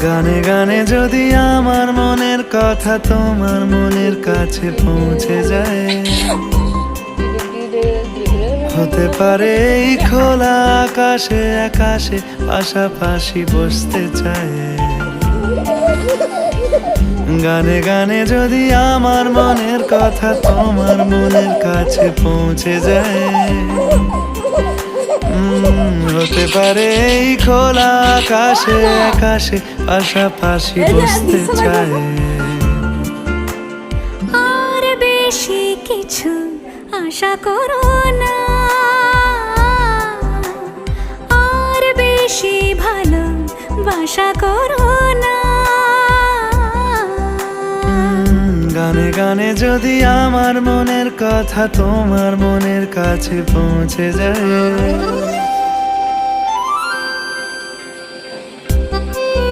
গানে গানে যদি আমার মনের কথা তোমার মনের কাছে পৌঁছে যায়, হতে পারে এই খোলা আকাশে আকাশে পাশাপাশি বসতে চায়। গানে গানে যদি আমার মনের কথা তোমার মনের কাছে পৌঁছে যায়, হতে পারে এই খোলা আকাশে আকাশে পাশাপাশি বসতে চায়। আর বেশি কিছু আশা করো না, আর বেশি ভালোবাসা করো না। গানে গানে যদি আমার মনের কথা তোমার মনের কাছে পৌঁছে যায়,